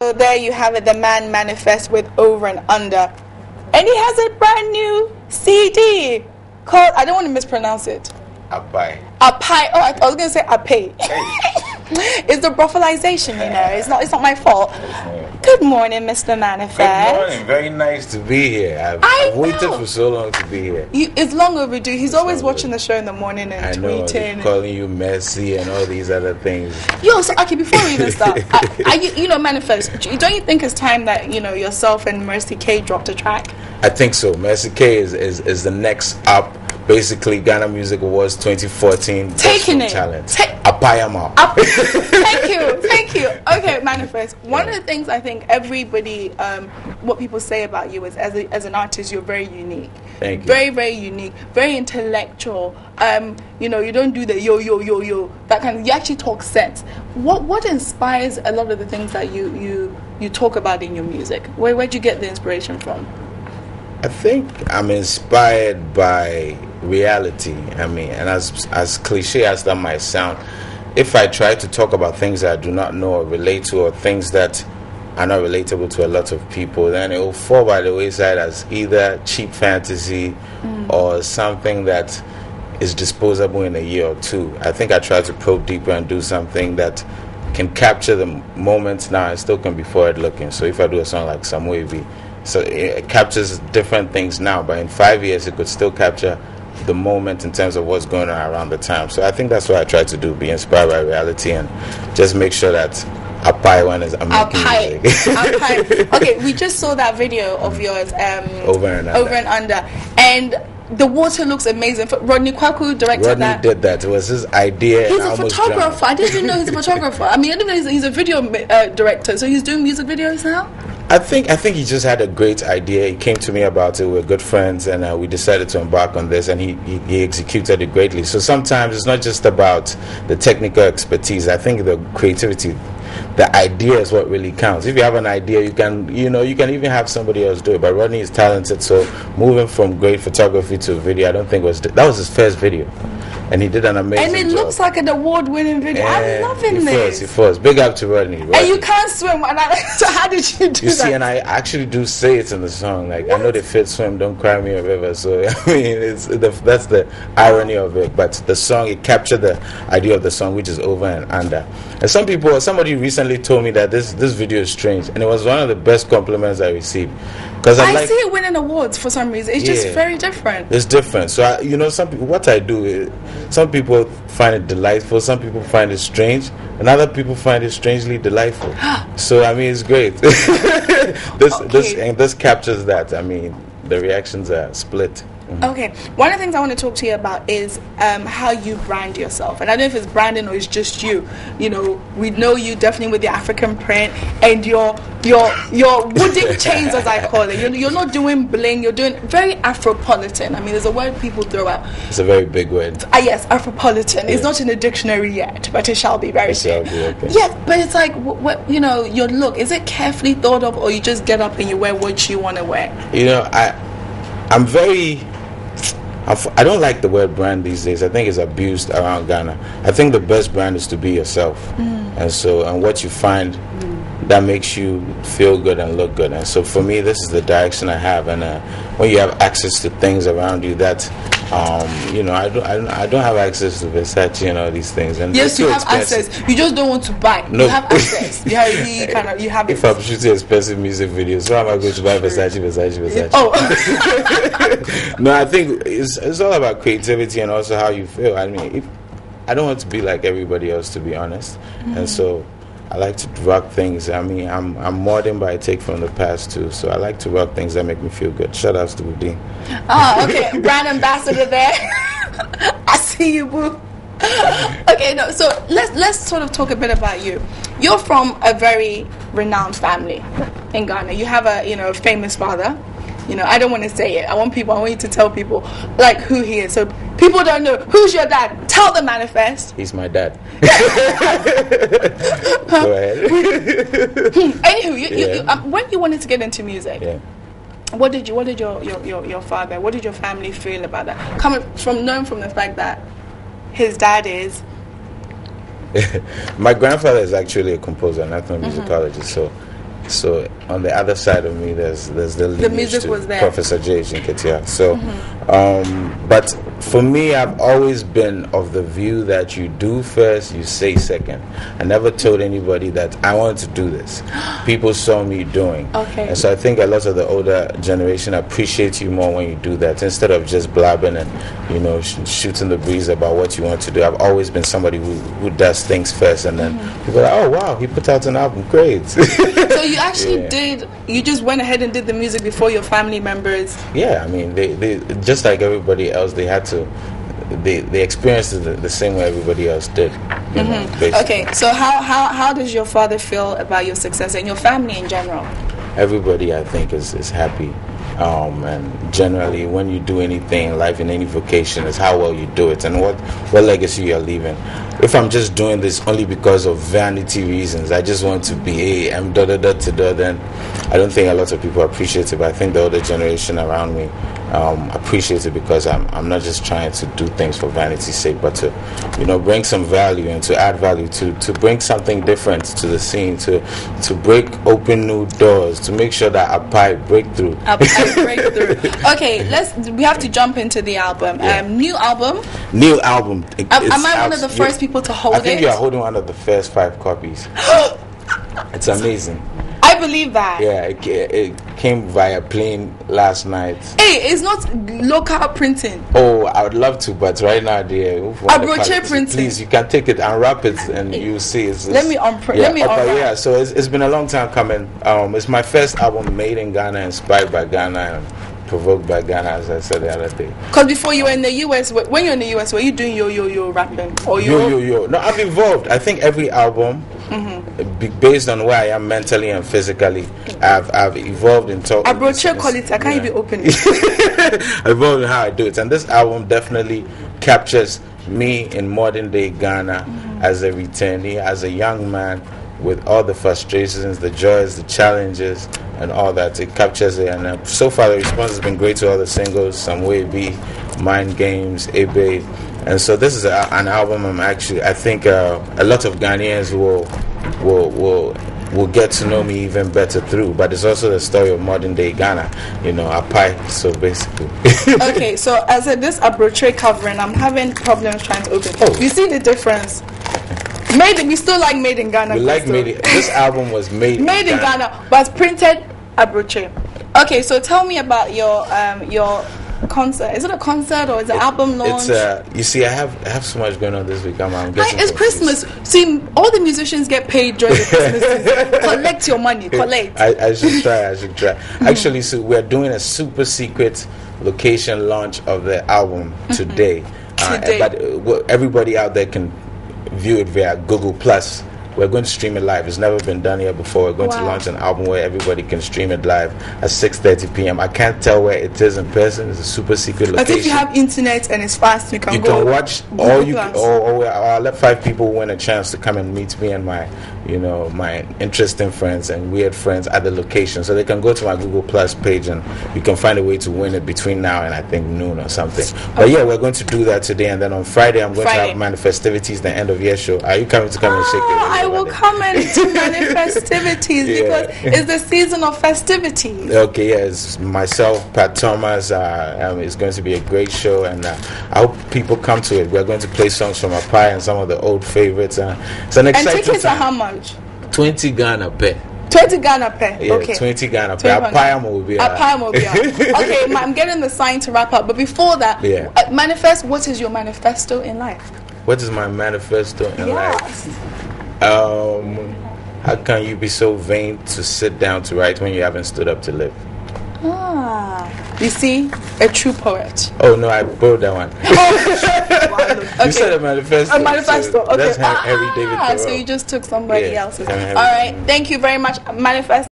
So there you have it, the man Manifest with Over and Under. And he has a brand new CD called, I don't want to mispronounce it. Apai. Apai. Oh, I was going to say Apai. It's the brothalization, you know. It's not my fault. Good morning, Mr. Manifest. Good morning. Very nice to be here. I've waited for so long to be here. It's long overdue. He's always watching the show in the morning and tweeting. Calling you Messi and all these other things. Yo, so okay, before we even start, Manifest, don't you think it's time that, yourself and Mercy K dropped a track? I think so. Mercy K is the next up. Basically, Ghana Music Awards 2014. Taking it. Talent. Apayama. Thank you. Okay, Manifest. One of the things I think everybody, what people say about you is, as an artist, you're very unique. Thank you. Very, very unique. Very intellectual. You don't do the yo, that kind of. You actually talk sense. What inspires a lot of the things that you talk about in your music? Where'd you get the inspiration from? I think I'm inspired by reality. And as cliche as that might sound, if I try to talk about things that I do not know or relate to, or things that are not relatable to a lot of people, then it will fall by the wayside as either cheap fantasy or something that is disposable in a year or two. I think I try to probe deeper and do something that can capture the moment now and still can be forward looking. So if I do a song like Some Wavy, so it captures different things now, but in 5 years it could still capture the moment in terms of what's going on around the time. So I think that's what I try to do, be inspired by reality and just make sure that Apai one is American music. Apai. Okay, we just saw that video of yours, Over and Under. And the water looks amazing. Rodney Kwaku directed that. Rodney did that. It was his idea. He's a photographer. I didn't even know he's a photographer. I didn't know he's a video director. So he's doing music videos now? I think he just had a great idea. He came to me about it. We're good friends, and we decided to embark on this, and he executed it greatly. So sometimes it's not just about the technical expertise. I think the creativity, the idea is what really counts. If you have an idea, you can even have somebody else do it. But Rodney is talented, so moving from great photography to video, I don't think that was his first video. And he did an amazing job. And it looks like an award-winning video. I'm loving this. He was. Big up to Rodney. And you can't swim. So how did you do that? You see, and I actually do say it in the song. Like, what? I know the fit swim, don't cry me a river. So, that's the irony of it. But the song, it captured the idea of the song, which is Over and Under. And somebody recently told me that this video is strange. And it was one of the best compliments I received. Because I see it winning awards for some reason. It's just very different. It's different. So, what I do is, some people find it delightful, some people find it strange, and other people find it strangely delightful. So it's great. This captures that. The reactions are split. Mm-hmm. Okay, one of the things I want to talk to you about is how you brand yourself, and I don't know if it's branding or it's just you. We know you definitely with the African print and your wooden chains, as I call it. You're not doing bling. You're doing very Afropolitan. There's a word people throw out. It's a very big word. Yes, Afropolitan. Yeah. It's not in the dictionary yet, but it shall be very soon. Okay. Yeah, but it's like your look. Is it carefully thought of, or you just get up and you wear what you want to wear? I don't like the word brand these days. I think it's abused around Ghana. I think the best brand is to be yourself. And what you find that makes you feel good and look good. And so for me, this is the direction I have. And when you have access to things around you that, I don't have access to Versace and all these things. And yes, you have access. You just don't want to buy. No. You have access. You have If I'm shooting expensive music videos, so am I going to buy Versace? Oh. No, I think it's all about creativity and also how you feel. I don't want to be like everybody else, to be honest. And so I like to rock things. I'm modern, but I take from the past too. So I like to rock things that make me feel good. Shout outs to Udin. Oh, okay. Brand ambassador there. I see you, boo. Okay, no. So let's sort of talk a bit about you. You're from a very renowned family in Ghana. You have a famous father. I don't want to say it. I want you to tell people like who he is. So people don't know. Who's your dad? Tell the Manifest. He's my dad. Go ahead. Anywho, when you wanted to get into music, what did your father, what did your family feel about that? Knowing from the fact that his dad is. My grandfather is actually a composer and ethnomusicologist, so So on the other side of me, there's the lineage music to was there. Professor J. Nketia. So, but for me, I've always been of the view that you do first, you say second. I never told anybody that I wanted to do this. People saw me doing. Okay. And so I think a lot of the older generation appreciate you more when you do that, instead of just blabbing and, you know, shooting the breeze about what you want to do. I've always been somebody who does things first, and then people are like, oh wow, he put out an album, great. So you actually you just went ahead and did the music before your family members? Yeah, I mean, they just like everybody else, they had to, they experienced it the same way everybody else did. You know, basically. Okay, so how does your father feel about your success and your family in general? Everybody, I think, is happy. And generally, when you do anything in life, in any vocation, is how well you do it and what legacy you're leaving. If I'm just doing this only because of vanity reasons, I just want to be, hey, I'm da-da-da-da-da, then I don't think a lot of people appreciate it. But I think the older generation around me appreciate it, because I'm not just trying to do things for vanity's sake, but to, you know, bring some value and to add value, to bring something different to the scene, to break open new doors, to make sure that a pipe breakthrough. Breakthrough. Okay, we have to jump into the album. New album. Am I one of the first people to hold it? I think you are holding one of the first 5 copies. It's amazing. I believe that. Yeah, it came via plane last night. Hey, it's not local printing. Oh, I would love to, but right now, dear, Abroche printing. Please, you can take it and wrap it, and you see it's let me unprint. Let me unwrap. Yeah, so it's been a long time coming. It's my first album made in Ghana, inspired by Ghana, and provoked by Ghana, as I said the other day. Because before you were in the US, when you're in the US, were you doing yo rapping or yo? No, I've evolved. I think every album, based on where I am mentally and physically, I've evolved in talk. Abroche quality. I can't even open it. I evolved in how I do it, and this album definitely captures me in modern day Ghana as a returnee, as a young man, with all the frustrations, the joys, the challenges, and all that. It captures it, and so far the response has been great to all the singles, Some Way Be, Mind Games, Ebe. And so this is an album I think a lot of Ghanaians will get to know me even better through. But it's also the story of modern day Ghana, you know, Apai. So basically. Okay, so as this Abroche covering, I'm having problems trying to open. Oh. You see the difference? We still like Made in Ghana. We like Made in. This album was made in Ghana, but printed Abroche. Okay, so tell me about your concert. Is it a concert or is it an album launch? It's you see, I have so much going on this week. I'm getting it's Christmas. See, all the musicians get paid during the Christmas season. Collect your money. Collect. I should try. Actually, so we're doing a super secret location launch of the album today. But everybody out there can view it via Google Plus. We're going to stream it live. It's never been done here before. We're going to launch an album where everybody can stream it live at 6:30 p.m. I can't tell where it is in person. It's a super secret location. But if you have internet and it's fast, you can watch. Or I'll let 5 people win a chance to come and meet me and my interesting friends and weird friends at the location. So they can go to my Google Plus page and you can find a way to win it between now and I think noon or something. But yeah, we're going to do that today, and then on Friday I'm going to have Manifestivities, the end of year show. Are you coming to come and shake it? I will come into Manifestivities because it's the season of festivities. Okay, yes, myself, Pat Thomas. It's going to be a great show, and I hope people come to it. We're going to play songs from Apai and some of the old favorites. It's an exciting time. And tickets are how much? 20 Ghana per. 20 Ghana per. Yeah, okay. 20 Ghana per. Apayam will be. Okay, I'm getting the sign to wrap up. But before that, what is your manifesto in life? What is my manifesto in life? How can you be so vain to sit down to write when you haven't stood up to live? You see, a true poet. Oh no, I borrowed that one. Okay. You said a manifesto. A manifesto. So okay. That's Henry David Thoreau. So you just took somebody else's. All right. Thank you very much. Manifesto.